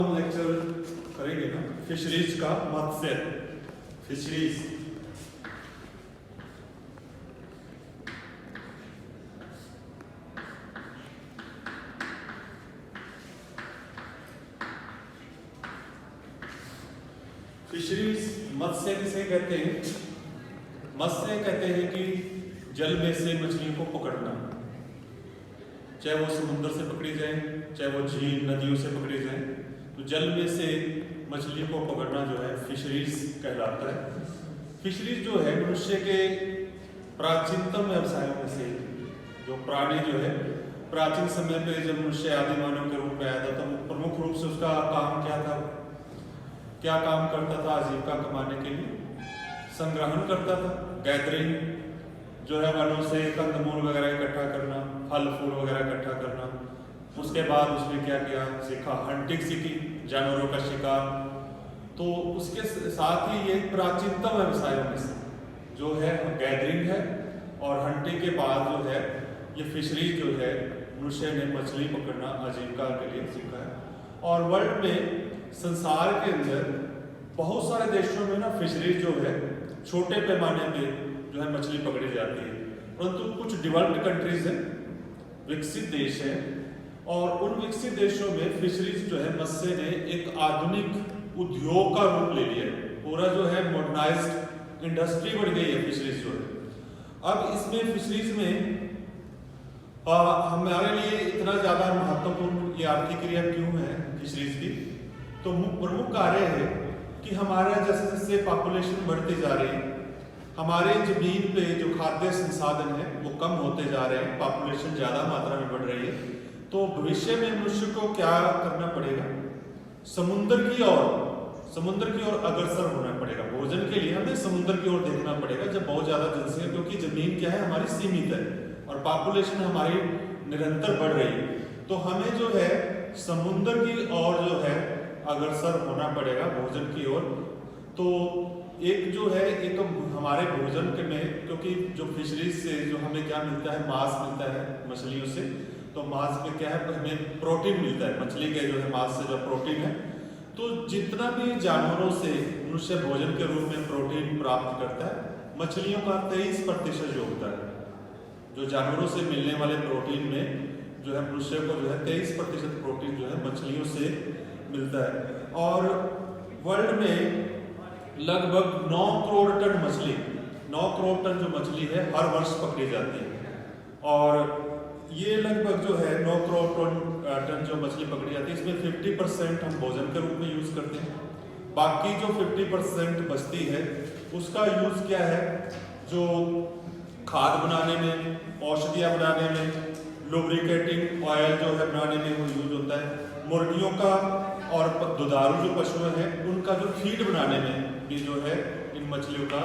हम लेक्चर करेंगे ना फिशरीज का मत्स्य फिशरीज। फिशरीज मत्स्य किसे कहते हैं? मत्स्य कहते हैं कि जल में से मछलियों को पकड़ना, चाहे वो समुद्र से पकड़ी जाए, चाहे वो झील नदियों से पकड़ी जाए, तो जल में से मछली को पकड़ना जो है फिशरीज कहलाता है। फिशरीज जो है मनुष्य के प्राचीनतम व्यवसायों में से, जो प्राणी जो है प्राचीन समय पे जब मनुष्य आदि मानव के रूप में आया था तो प्रमुख रूप से उसका काम क्या था, क्या काम करता था? आजीविका कमाने के लिए संग्रहण करता था, गैदरिंग जो है वनों से कंदमूल वगैरह इकट्ठा करना, फल फूल वगैरह इकट्ठा करना। उसके बाद उसने क्या किया, सीखा, हंटिंग सीखी, जानवरों का शिकार। तो उसके साथ ही ये प्राचीनतम व्यवसायों में से जो है गैदरिंग है, और हंटिंग के बाद जो है ये फिशरीज जो है मनुष्य ने मछली पकड़ना आजीविका के लिए सीखा है। और वर्ल्ड में संसार के अंदर बहुत सारे देशों में ना फिशरीज जो है छोटे पैमाने पे जो है मछली पकड़ी जाती है, परंतु कुछ डेवलप्ड कंट्रीज हैं, विकसित देश हैं, और उन विकसित देशों में फिशरीज जो है मत्स्य ने एक आधुनिक उद्योग का रूप ले लिया है। पूरा जो है मॉडर्नाइज्ड इंडस्ट्री बढ़ गई है फिशरीज जो है। अब इसमें फिशरीज में हमारे लिए इतना ज़्यादा महत्वपूर्ण ये आर्थिक क्रिया क्यों है फिशरीज की? तो प्रमुख कार्य है कि हमारा जैसे जैसे पॉपुलेशन बढ़ती जा रही है, हमारे जमीन पे जो खाद्य संसाधन है वो कम होते जा रहे हैं, पॉपुलेशन ज़्यादा मात्रा में बढ़ रही है। तो भविष्य में मनुष्य को क्या करना पड़ेगा? समुद्र की ओर अग्रसर होना पड़ेगा। भोजन के लिए हमें समुद्र की ओर देखना पड़ेगा जब बहुत ज़्यादा जनसंख्या, क्योंकि जमीन क्या है हमारी सीमित है और पॉपुलेशन हमारी निरंतर बढ़ रही है। तो हमें जो है समुद्र की ओर जो है अग्रसर होना पड़ेगा, भोजन की ओर। तो एक जो है एक हमारे भोजन के में, क्योंकि जो फिशरीज से जो हमें क्या मिलता है, मांस मिलता है मछलियों से। तो मांस में क्या है, हमें प्रोटीन मिलता है, मछली के जो है मांस से जो प्रोटीन है। तो जितना भी जानवरों से मनुष्य भोजन के रूप में प्रोटीन प्राप्त करता है, मछलियों का 23% योगदान है। जो जानवरों से मिलने वाले प्रोटीन में जो है मनुष्य को जो है 23% प्रोटीन जो है मछलियों से मिलता है। और वर्ल्ड में लगभग 9 करोड़ टन मछली, 9 करोड़ टन जो मछली है हर वर्ष पकड़ी जाती है। और ये लगभग जो है 9 करोड़ टन जो मछली पकड़ी जाती है, इसमें 50% हम भोजन के रूप में यूज करते हैं। बाकी जो 50% बचती है उसका यूज क्या है, जो खाद बनाने में, औषधियाँ बनाने में, लुब्रिकेटिंग ऑयल जो है बनाने में वो यूज होता है। मुर्गियों का और दुधारू जो पशु हैं उनका जो फीड बनाने में भी जो है इन मछलियों का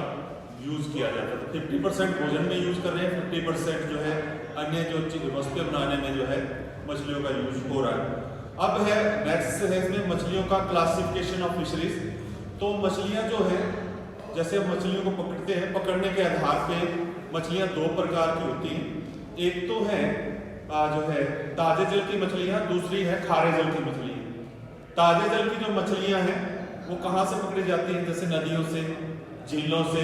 यूज किया जाता है। तो 50% भोजन में यूज कर रहे हैं, 50% जो है अन्य जो वस्तुएं बनाने में जो है मछलियों का यूज हो रहा है। अब है नेक्स्ट है इसमें मछलियों का क्लासिफिकेशन ऑफ फिशरीज। तो मछलियां जो है, जैसे हम मछलियों को पकड़ते हैं, पकड़ने के आधार पे मछलियां 2 प्रकार की होती हैं। एक तो है जो है ताजे जल की मछलियां, दूसरी है खारे जल की मछलियां। ताजे जल की जो मछलियां हैं वो कहाँ से पकड़ी जाती हैं? जैसे नदियों से, झीलों से,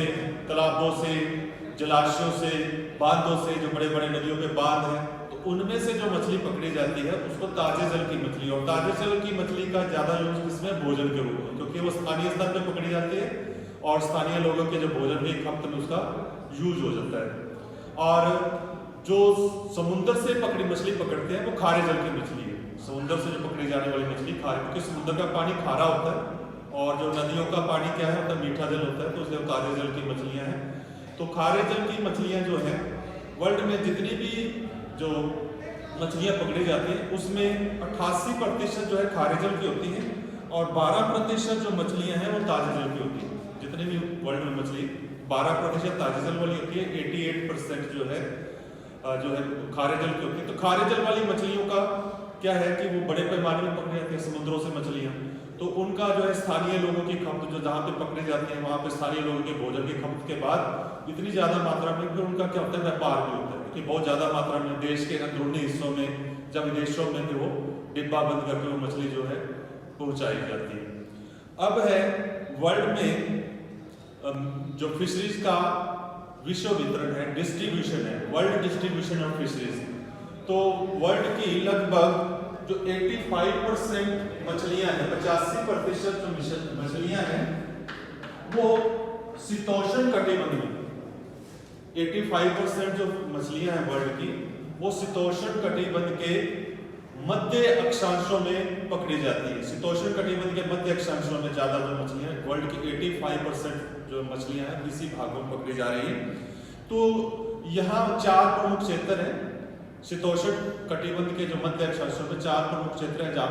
तालाबों से, जलाशयों से, बांधों से, जो बड़े बड़े नदियों के बांध हैं, तो उनमें से जो मछली पकड़ी जाती है उसको ताजे जल की मछली। और ताजे जल की मछली का ज़्यादा यूज किसमें? भोजन के रूप में, क्योंकि वो स्थानीय स्तर पर पकड़ी जाती है और स्थानीय लोगों के जो भोजन की खपत में उसका यूज हो जाता है। और जो समुद्र से पकड़ी मछली पकड़ते हैं वो खारे जल की मछली है। समुद्र से जो पकड़ी जाने वाली मछली खारे, क्योंकि समुद्र का पानी खारा होता है और जो नदियों का पानी क्या है होता है, मीठा जल होता है, तो इसलिए खारे जल की मछलियां हैं। तो खारे जल की मछलियां जो हैं वर्ल्ड में जितनी भी जो मछलियां पकड़ी जाती हैं उसमें 88% जो है खारे जल की होती हैं और 12% जो मछलियां हैं वो ताजे जल की होती हैं। जितनी भी वर्ल्ड में मछली 12% ताजे जल वाली होती है, 88% जो है खारे जल की होती है। तो खारे जल वाली मछलियों का क्या है कि वो बड़े पैमाने में पकड़ी जाती है समुद्रों से मछलियां। तो उनका जो है स्थानीय लोगों की खपत, जो जहाँ पे पकड़ी जाती है वहाँ पे स्थानीय लोगों के भोजन की खपत के बाद इतनी ज़्यादा मात्रा में फिर उनका क्या होता है, व्यापार भी होता है। क्योंकि बहुत ज़्यादा मात्रा में देश के अंदरूनी हिस्सों में, जब विदेशों में भी वो डिब्बा बंद करके वो मछली जो है पहुंचाई जाती है। अब है वर्ल्ड में जो फिशरीज का विश्व वितरण है, डिस्ट्रीब्यूशन है, वर्ल्ड डिस्ट्रीब्यूशन ऑफ फिशरीज। तो वर्ल्ड की लगभग जो 85% मछलियां हैं, 85% जो मछलियां हैं वो शीतोष्ण कटिबंधीय, 85% जो मछलियां हैं वर्ल्ड की वो शीतोष्ण कटिबंध के मध्य अक्षांशों में पकड़ी जाती है। शीतोष्ण कटिबंध के मध्य अक्षांशों में ज्यादा जो मछलियां, वर्ल्ड की 85% जो मछलियां हैं इसी भागों में पकड़ी जा रही है। तो यहाँ 4 प्रमुख क्षेत्र हैं शीतोष्ण कटिबंध के जो मध्य अक्षांशों में, 4 प्रमुख क्षेत्र हैं जहाँ